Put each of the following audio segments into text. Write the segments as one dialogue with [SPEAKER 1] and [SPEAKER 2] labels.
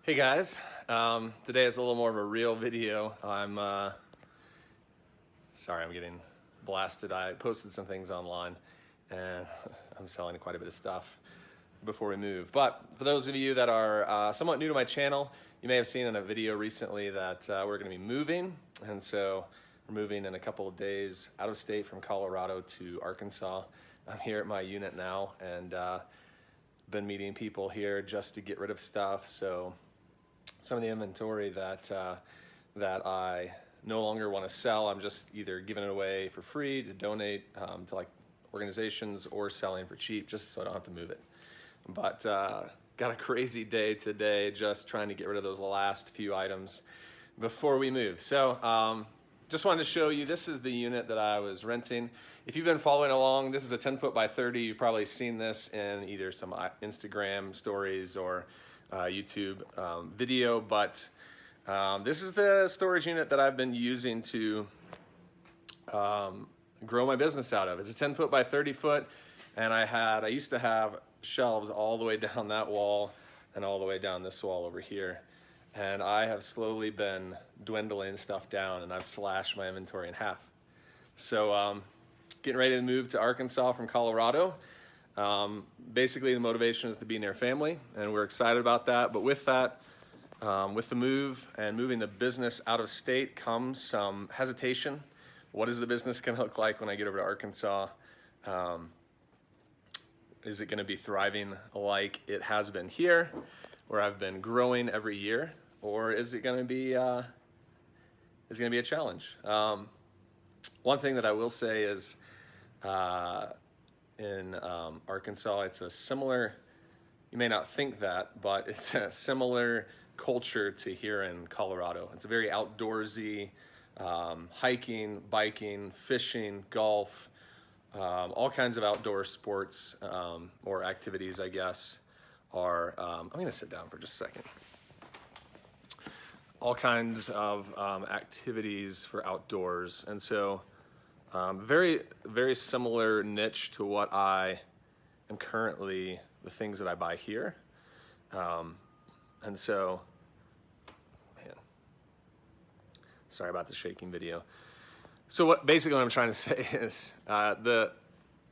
[SPEAKER 1] Hey guys, today is a little more of a real video. Sorry, I'm getting blasted. I posted some things online and I'm selling quite a bit of stuff before we move. But for those of you that are somewhat new to my channel, you may have seen in a video recently that we're gonna be moving. And so we're moving in a couple of days out of state from Colorado to Arkansas. I'm here at my unit now and been meeting people here just to get rid of stuff. So some of the inventory that I no longer want to sell, I'm just either giving it away for free to donate to like organizations or selling for cheap just so I don't have to move it. But got a crazy day today just trying to get rid of those last few items before we move. So just wanted to show you, this is the unit that I was renting. If you've been following along, this is a 10 foot by 30. You've probably seen this in either some Instagram stories or YouTube video, but this is the storage unit that I've been using to grow my business out of. It's a 10 foot by 30 foot, and I used to have shelves all the way down that wall and all the way down this wall over here. And I have slowly been dwindling stuff down, and I've slashed my inventory in half. So getting ready to move to Arkansas from Colorado. Basically the motivation is to be near family, and we're excited about that. But with that, with the move and moving the business out of state comes some hesitation. What is the business gonna look like when I get over to Arkansas? Is it gonna be thriving like it has been here, where I've been growing every year, or is it gonna be a challenge? One thing that I will say is in Arkansas, it's a similar, you may not think that, but it's a similar culture to here in Colorado. It's a very outdoorsy, hiking, biking, fishing, golf, all kinds of outdoor sports or activities, I guess, are, I'm gonna sit down for just a second. All kinds of activities for outdoors. And so very, very similar niche to what I am currently, the things that I buy here. And so, man, sorry about the shaking video. So basically what I'm trying to say is the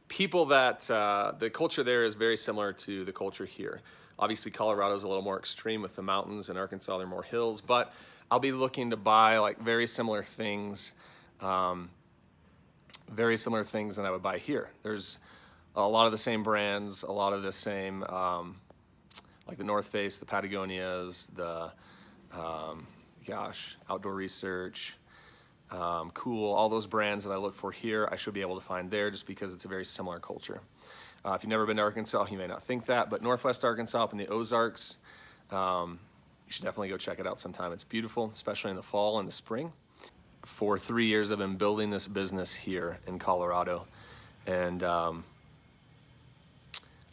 [SPEAKER 1] people that, the culture there is very similar to the culture here. Obviously Colorado is a little more extreme with the mountains. In Arkansas, there are more hills, but I'll be looking to buy like very similar things than I would buy here. There's a lot of the same brands, a lot of the same, like the North Face, the Patagonias, the, Outdoor Research, Cool, all those brands that I look for here, I should be able to find there just because it's a very similar culture. If you've never been to Arkansas, you may not think that, but Northwest Arkansas up in the Ozarks, you should definitely go check it out sometime. It's beautiful, especially in the fall and the spring. For 3 years, I've been building this business here in Colorado, and I've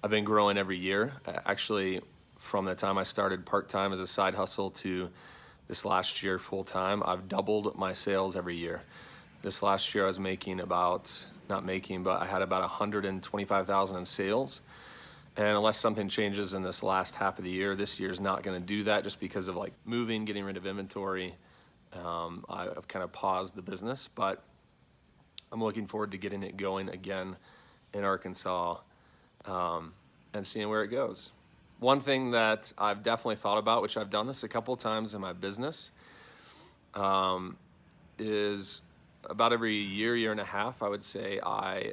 [SPEAKER 1] been growing every year. Actually, from the time I started part-time as a side hustle to this last year full-time, I've doubled my sales every year. This last year I was making about, not making, but I had about 125,000 in sales. And unless something changes in this last half of the year, this year's not gonna do that just because of like moving, getting rid of inventory. I've kind of paused the business, but I'm looking forward to getting it going again in Arkansas and seeing where it goes. One thing that I've definitely thought about, which I've done this a couple of times in my business, is about every year and a half, I would say I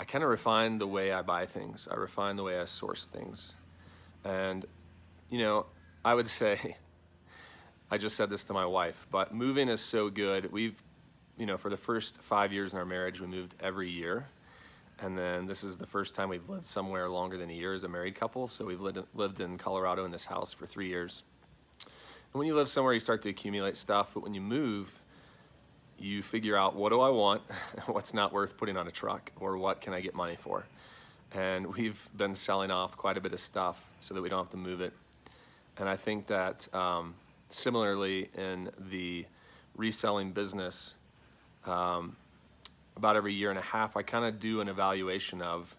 [SPEAKER 1] kind of refine the way I buy things. I refine the way I source things. And, you know, I would say, I just said this to my wife, but moving is so good. We've, you know, for the first 5 years in our marriage, we moved every year. And then this is the first time we've lived somewhere longer than a year as a married couple. So we've lived in Colorado in this house for 3 years. And when you live somewhere, you start to accumulate stuff. But when you move, you figure out, what do I want? What's not worth putting on a truck? Or what can I get money for? And we've been selling off quite a bit of stuff so that we don't have to move it. And I think that similarly in the reselling business, about every year and a half, I kind of do an evaluation of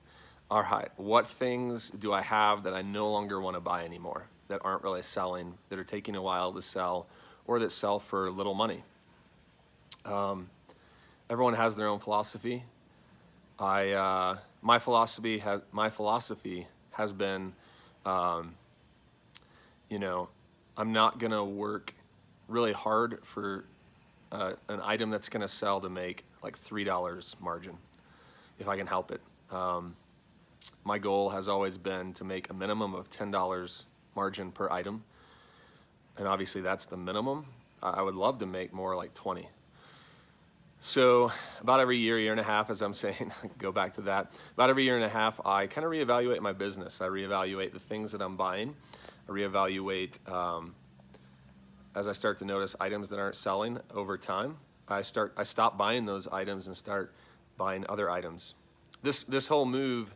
[SPEAKER 1] all right, what things do I have that I no longer want to buy anymore, that aren't really selling, that are taking a while to sell, or that sell for little money? Everyone has their own philosophy. My philosophy has been, you know, I'm not gonna work really hard for an item that's gonna sell to make like $3 margin, if I can help it. My goal has always been to make a minimum of $10 margin per item, and obviously that's the minimum. I would love to make more, like 20. So about every year and a half, as I'm saying, go back to that, about every year and a half, I kind of reevaluate my business. I reevaluate the things that I'm buying. I reevaluate as I start to notice items that aren't selling over time. I stop buying those items and start buying other items. This whole move,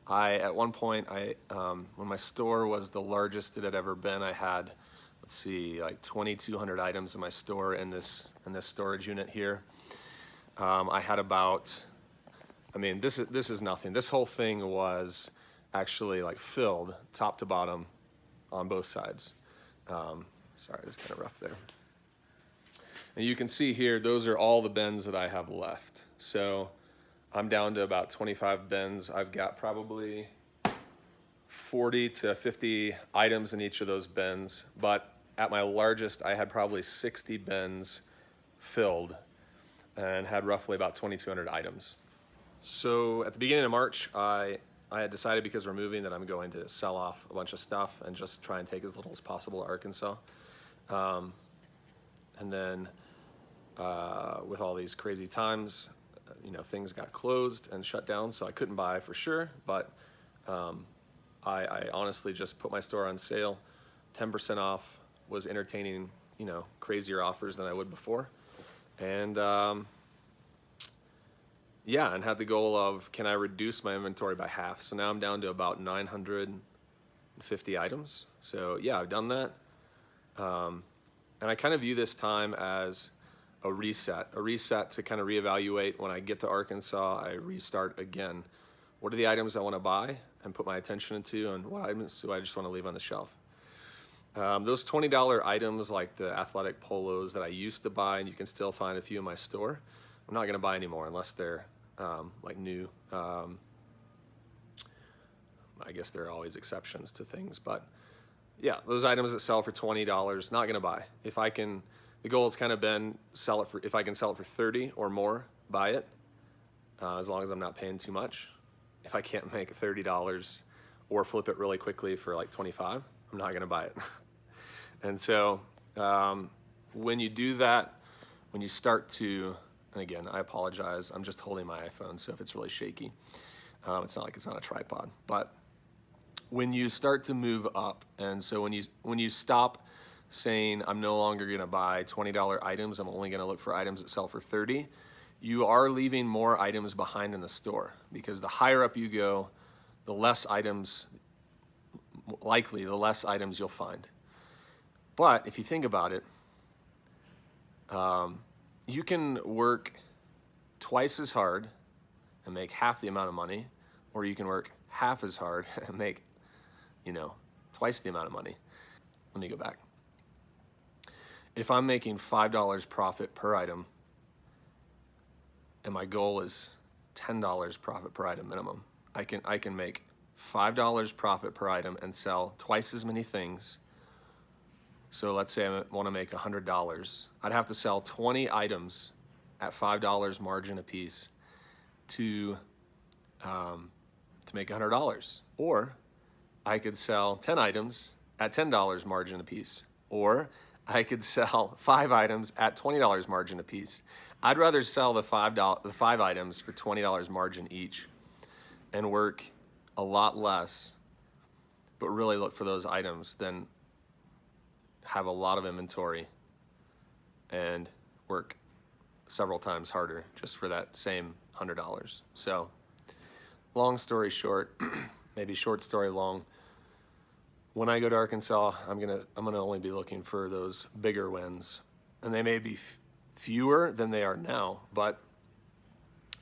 [SPEAKER 1] at one point, when my store was the largest it had ever been, I had, let's see, like 2,200 items in my store in this storage unit here. I had about, I mean, this is nothing. This whole thing was actually like filled top to bottom on both sides. Sorry, it's kind of rough there. And you can see here, those are all the bins that I have left. So I'm down to about 25 bins. I've got probably 40 to 50 items in each of those bins. But at my largest, I had probably 60 bins filled and had roughly about 2,200 items. So at the beginning of March, I had decided, because we're moving, that I'm going to sell off a bunch of stuff and just try and take as little as possible to Arkansas. And then with all these crazy times, things got closed and shut down, so I couldn't buy for sure. But I honestly just put my store on sale, 10% off, was entertaining, crazier offers than I would before. And yeah, and had the goal of, can I reduce my inventory by half? So now I'm down to about 950 items. So yeah, I've done that. And I kind of view this time as a reset to kind of reevaluate. When I get to Arkansas, I restart again. What are the items I want to buy and put my attention into, and what items do I just want to leave on the shelf? Those $20 items, like the athletic polos that I used to buy, and you can still find a few in my store, I'm not going to buy anymore unless they're like new. I guess there are always exceptions to things, but yeah, those items that sell for $20, not going to buy. If I can, the goal has kind of been if I can sell it for 30 or more, buy it, as long as I'm not paying too much. If I can't make $30 or flip it really quickly for like 25, I'm not going to buy it. And so when you do that, when you start to, and again, I apologize, I'm just holding my iPhone, so if it's really shaky, it's not like it's on a tripod. But when you start to move up, and so when you stop saying, I'm no longer going to buy $20 items, I'm only going to look for items that sell for 30, you are leaving more items behind in the store, because the higher up you go, the less items you'll find. But if you think about it, you can work twice as hard and make half the amount of money, or you can work half as hard and make, twice the amount of money. Let me go back. If I'm making $5 profit per item, and my goal is $10 profit per item minimum, I can make $5 profit per item and sell twice as many things. So let's say I want to make $100. I'd have to sell 20 items at $5 margin a piece to make $100. Or I could sell 10 items at $10 margin a piece. Or I could sell 5 items at $20 margin a piece. I'd rather sell the 5 items for $20 margin each and work a lot less, but really look for those items than have a lot of inventory and work several times harder just for that same $100. So long story short, maybe short story long, when I go to Arkansas, I'm gonna only be looking for those bigger wins, and they may be fewer than they are now, but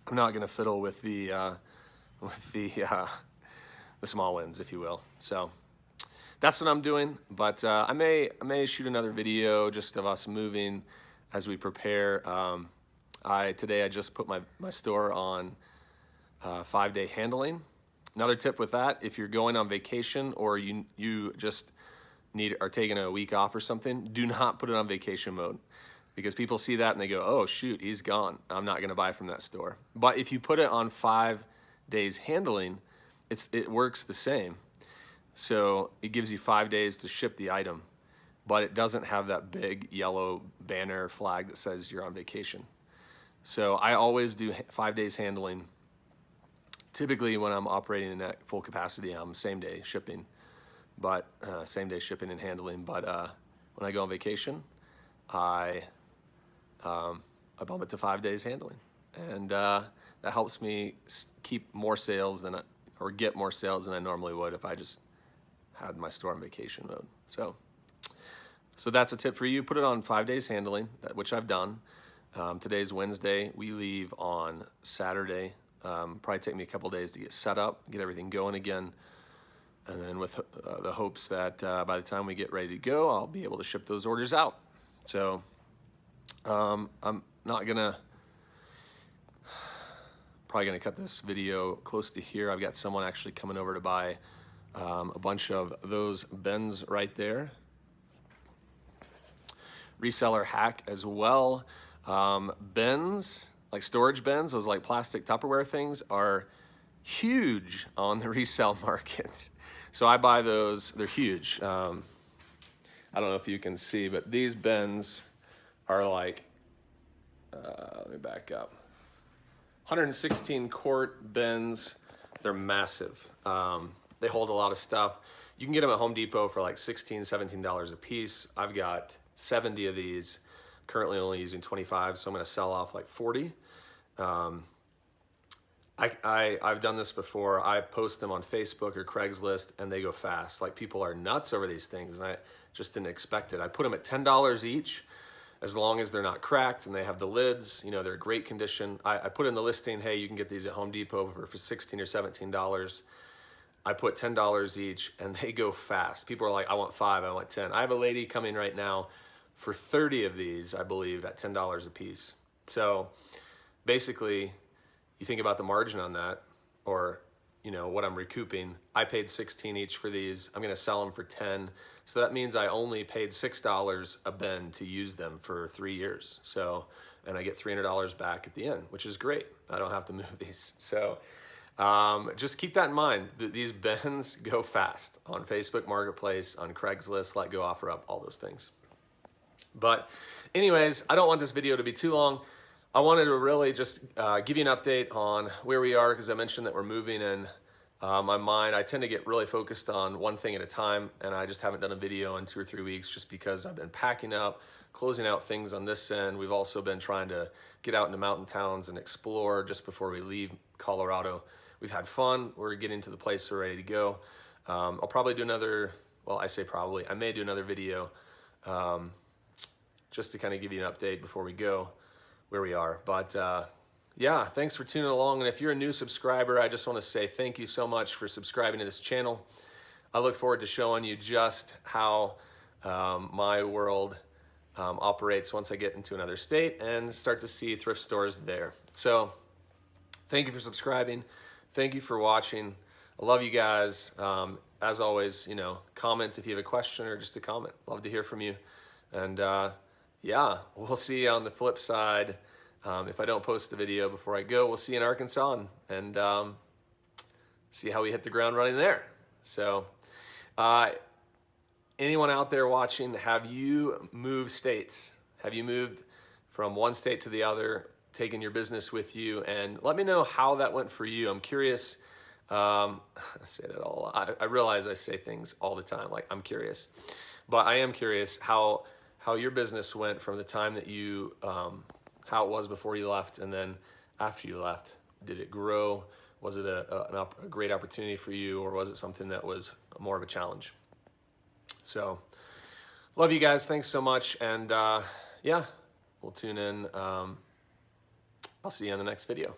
[SPEAKER 1] I'm not gonna fiddle with the the small wins, if you will. So that's what I'm doing, but I may shoot another video just of us moving as we prepare. Today I just put my store on 5-day handling. Another tip with that, if you're going on vacation or you just are taking a week off or something, do not put it on vacation mode, because people see that and they go, oh shoot, he's gone, I'm not gonna buy from that store. But if you put it on 5 days handling, it works the same. So it gives you 5 days to ship the item, but it doesn't have that big yellow banner flag that says you're on vacation. So I always do 5 days handling. Typically when I'm operating in at full capacity, I'm same day shipping and handling. But when I go on vacation, I bump it to 5 days handling, and that helps me keep more sales or get more sales than I normally would if I just had my store on vacation mode. So that's a tip for you. Put it on 5 days handling, which I've done. Today's Wednesday. We leave on Saturday. Probably take me a couple days to get set up, get everything going again, and then with the hopes that by the time we get ready to go, I'll be able to ship those orders out. So I'm probably gonna cut this video close to here. I've got someone actually coming over to buy a bunch of those bins right there. Reseller hack as well. Bins, like storage bins, those like plastic Tupperware things, are huge on the resale market. So I buy those, they're huge. I don't know if you can see, but these bins are like, let me back up. 116 quart bins, they're massive. They hold a lot of stuff. You can get them at Home Depot for like $16, $17 a piece. I've got 70 of these, currently only using 25, so I'm gonna sell off like 40. I've done this before. I post them on Facebook or Craigslist and they go fast. Like, people are nuts over these things, and I just didn't expect it. I put them at $10 each, as long as they're not cracked and they have the lids, they're great condition. I put in the listing, hey, you can get these at Home Depot for $16 or $17. I put $10 each and they go fast. People are like, I want 5, I want 10. I have a lady coming right now for 30 of these, I believe, at $10 a piece. So basically, you think about the margin on that, or what I'm recouping. I paid 16 each for these. I'm gonna sell them for 10. So that means I only paid $6 a bin to use them for 3 years. So, and I get $300 back at the end, which is great. I don't have to move these. So just keep that in mind. These bins go fast on Facebook Marketplace, on Craigslist, Let Go, OfferUp, all those things. But anyways, I don't want this video to be too long. I wanted to really just give you an update on where we are, because I mentioned that we're moving, and my mind, I tend to get really focused on one thing at a time, and I just haven't done a video in 2 or 3 weeks just because I've been packing up, closing out things on this end. We've also been trying to get out into mountain towns and explore just before we leave Colorado. We've had fun. We're getting to the place we're ready to go. I'll probably do another, well, I say probably, I may do another video just to kind of give you an update before we go where we are. But yeah, thanks for tuning along. And if you're a new subscriber, I just want to say thank you so much for subscribing to this channel. I look forward to showing you just how my world operates once I get into another state and start to see thrift stores there. So thank you for subscribing. Thank you for watching. I love you guys. As always, comment if you have a question or just a comment. Love to hear from you. And yeah, we'll see you on the flip side. If I don't post the video before I go, we'll see you in Arkansas and see how we hit the ground running there. So anyone out there watching, have you moved states? Have you moved from one state to the other, taken your business with you? And let me know how that went for you. I'm curious. I say that all. I realize I say things all the time, like I'm curious. But I am curious how your business went from the time that you, how it was before you left and then after you left. Did it grow? Was it a great opportunity for you, or was it something that was more of a challenge? So, love you guys. Thanks so much. And yeah, we'll tune in. I'll see you on the next video.